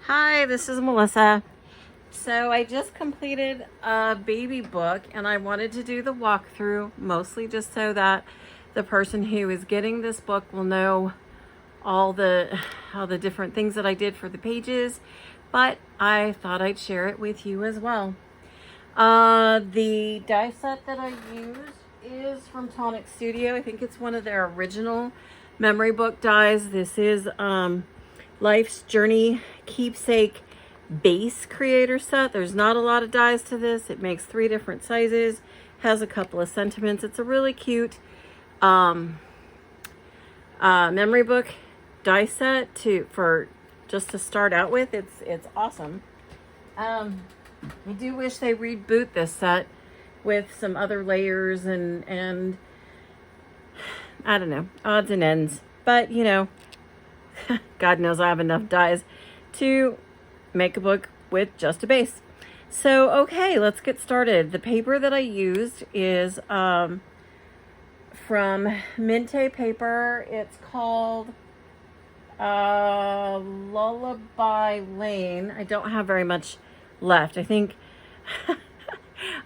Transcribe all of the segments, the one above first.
Hi, this is Melissa. So I just completed a baby book and I wanted to do the walkthrough mostly just so that the person who is getting this book will know all the different things that I did for the pages, but I thought I'd share it with you as well. The die set that I used is from Tonic Studio. I think it's one of their original memory book dies. This is Life's Journey Keepsake Base Creator Set. There's not a lot of dies to this. It makes 3 different sizes, has a couple of sentiments. It's a really cute memory book die set for just to start out with. It's awesome. I do wish they reboot this set with some other layers and I don't know, odds and ends. But you know, God knows I have enough dies to make a book with just a base. So, okay, let's get started. The paper that I used is from Mintay paper. It's called Lullaby Lane. I don't have very much left. I think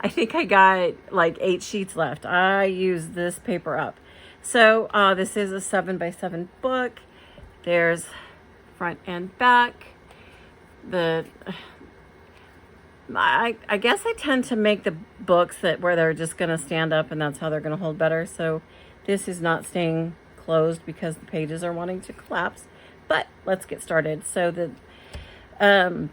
I got like 8 sheets left. I used this paper up. So this is a 7x7 book. There's front and back. I guess I tend to make the books where they're just going to stand up and that's how they're going to hold better. So this is not staying closed because the pages are wanting to collapse. But let's get started. So the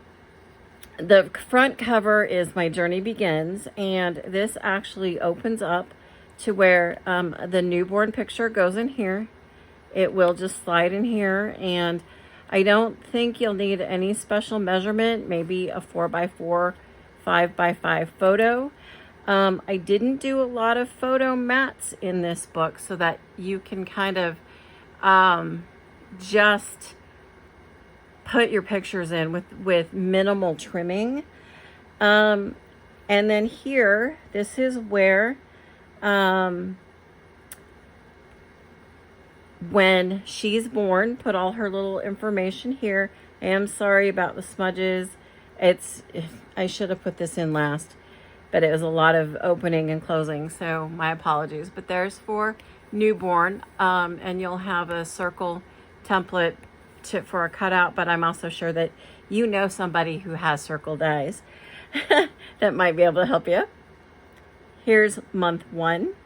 front cover is My Journey Begins, and this actually opens up to where the newborn picture goes in here. It will just slide in here, and I don't think you'll need any special measurement, maybe a 4x4, 5x5 photo. I didn't do a lot of photo mats in this book so that you can kind of just put your pictures in with minimal trimming. And then here, this is where when she's born, put all her little information here. I am sorry about the smudges. I should have put this in last, but it was a lot of opening and closing, so my apologies. But there's for newborn, and you'll have a circle template for a cutout, but I'm also sure that you know somebody who has circle dies that might be able to help you. Here's month 1.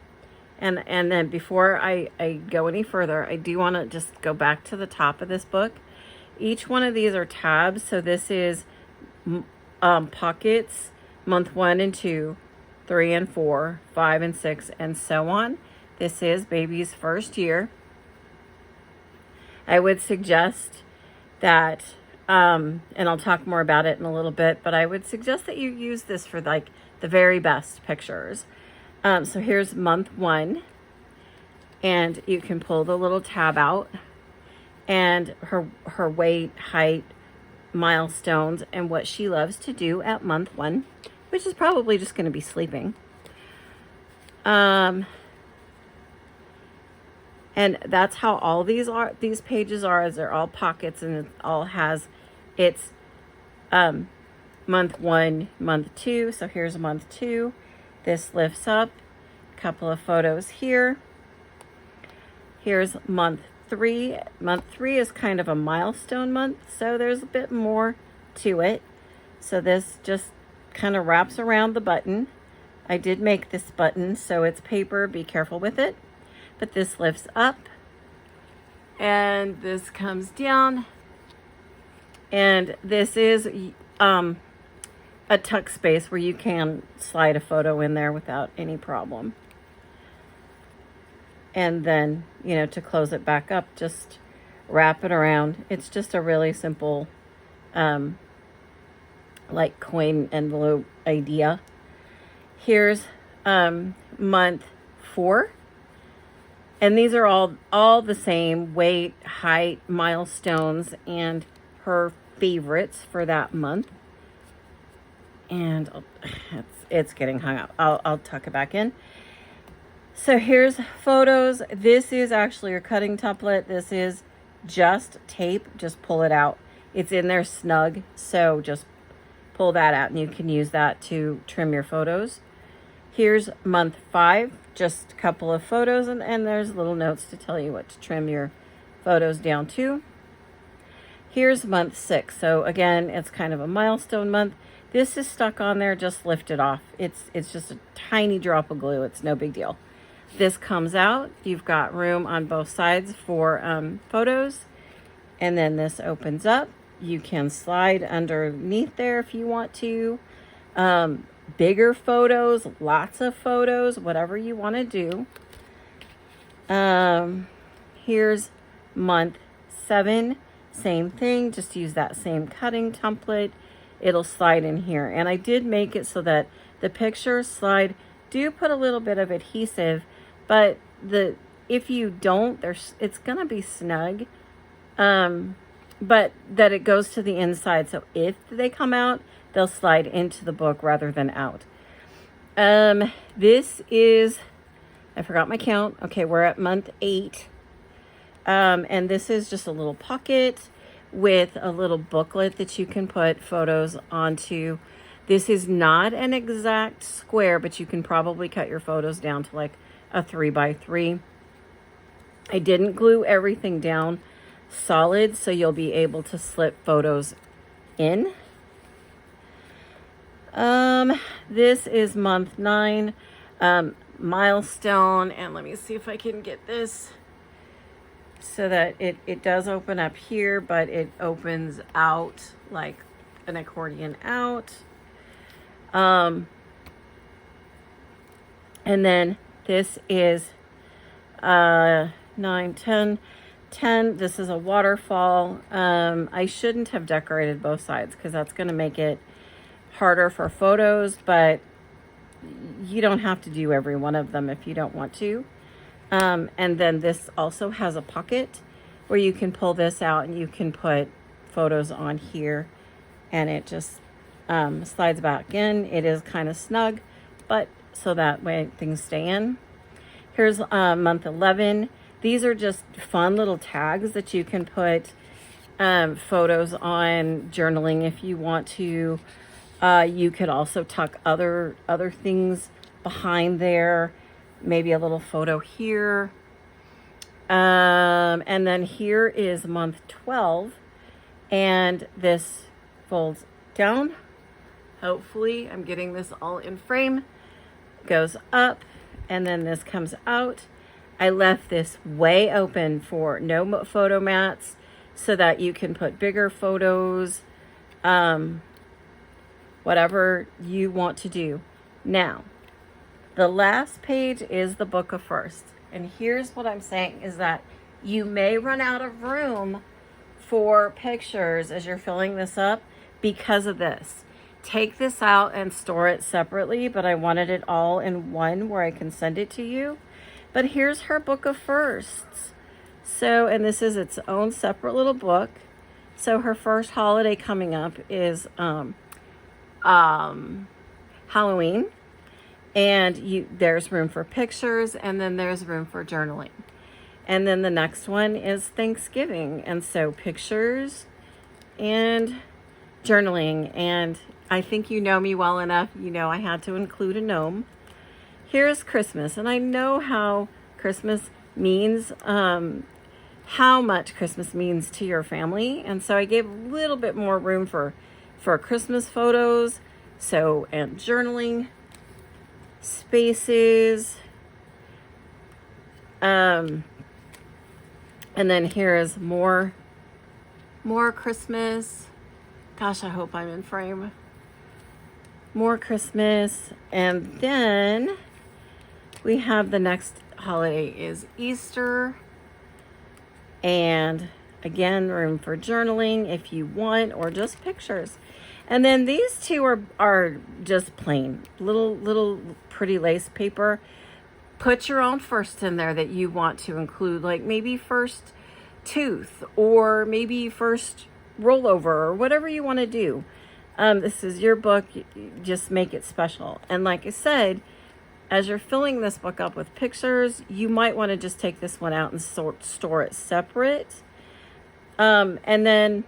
And then before I go any further, I do want to just go back to the top of this book. Each one of these are tabs. So this is pockets, month 1 and 2, 3 and 4, 5 and 6, and so on. This is baby's first year. I would suggest that, and I'll talk more about it in a little bit, but I would suggest that you use this for like the very best pictures. So here's month 1, and you can pull the little tab out, and her weight, height, milestones, and what she loves to do at month 1, which is probably just going to be sleeping. And that's how all these pages are, as they're all pockets, and it all has its month 1, month 2. So here's month 2. This lifts up, a couple of photos here. Here's month 3. Month 3 is kind of a milestone month, so there's a bit more to it. So this just kind of wraps around the button. I did make this button, so it's paper, be careful with it. But this lifts up, and this comes down, and this is a tuck space where you can slide a photo in there without any problem. And then, you know, to close it back up, just wrap it around. It's just a really simple, like coin envelope idea. Here's month 4. And these are all the same: weight, height, milestones, and her favorites for that month. And it's getting hung up. I'll tuck it back in. So here's photos. This is actually your cutting template. This is just tape. Just pull it out. it's in there snug. So just pull that out and you can use that to trim your photos. Here's month 5, just a couple of photos, and there's little notes to tell you what to trim your photos down to. Here's month 6. So again, it's kind of a milestone month. This is stuck on there, just lift it off. It's just a tiny drop of glue. It's no big deal. This comes out. You've got room on both sides for photos. And then this opens up. You can slide underneath there if you want to. Bigger photos, lots of photos, whatever you want to do. Here's month 7. Same thing, just use that same cutting template. It'll slide in here. And I did make it so that the pictures slide. Do put a little bit of adhesive, but if you don't, it's gonna be snug. But that it goes to the inside. So if they come out, they'll slide into the book rather than out. This is, I forgot my count. Okay, we're at month 8. And this is just a little pocket with a little booklet that you can put photos onto. This is not an exact square, but you can probably cut your photos down to like a 3x3. I didn't glue everything down solid, so you'll be able to slip photos in. This is month 9, milestone, and let me see if I can get this so that it does open up here, but it opens out like an accordion out. And then this is 9, 10. This is a waterfall. I shouldn't have decorated both sides because that's going to make it harder for photos, but you don't have to do every one of them if you don't want to. And then this also has a pocket where you can pull this out and you can put photos on here, and it just slides back in. It is kind of snug, but so that way things stay in. Here's month 11. These are just fun little tags that you can put photos on, journaling if you want to. You could also tuck other things behind there, maybe a little photo here. And then here is month 12, and this folds down. Hopefully I'm getting this all in frame. Goes up, and then this comes out. I left this way open for no photo mats so that you can put bigger photos, whatever you want to do. Now, the last page is the book of firsts. And here's what I'm saying is that you may run out of room for pictures as you're filling this up because of this. Take this out and store it separately, but I wanted it all in one where I can send it to you. But here's her book of firsts. So, and this is its own separate little book. So her first holiday coming up is Halloween. And there's room for pictures, and then there's room for journaling. And then the next one is Thanksgiving. And so pictures and journaling. And I think you know me well enough. You know I had to include a gnome. Here's Christmas. And I know how Christmas means, how much Christmas means to your family. And so I gave a little bit more room for Christmas photos. So, and journaling, spaces. And then here is more Christmas. Gosh, I hope I'm in frame. More Christmas. And then we have the next holiday is Easter. And again, room for journaling if you want, or just pictures. And then these two are just plain little pretty lace paper. Put your own first in there that you want to include, like maybe first tooth, or maybe first rollover, or whatever you want to do. This is your book. Just make it special. And like I said, as you're filling this book up with pictures, you might want to just take this one out and store it separate. And then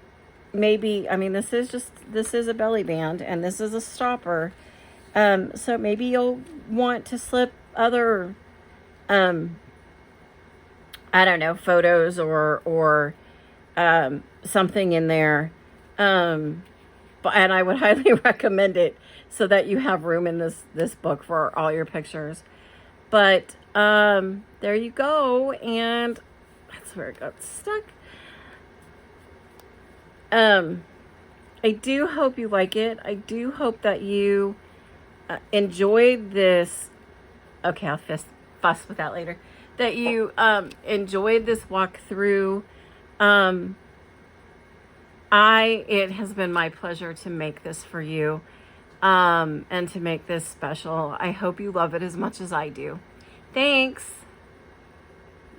maybe, I mean, this is a belly band and this is a stopper. So maybe you'll want to slip other, I don't know, photos or something in there. And I would highly recommend it so that you have room in this book for all your pictures. But there you go, and that's where it got stuck. I do hope you like it. I do hope that you enjoyed this. Okay, I'll fuss with that later. That you enjoyed this walkthrough. It has been my pleasure to make this for you, and to make this special. I hope you love it as much as I do. Thanks.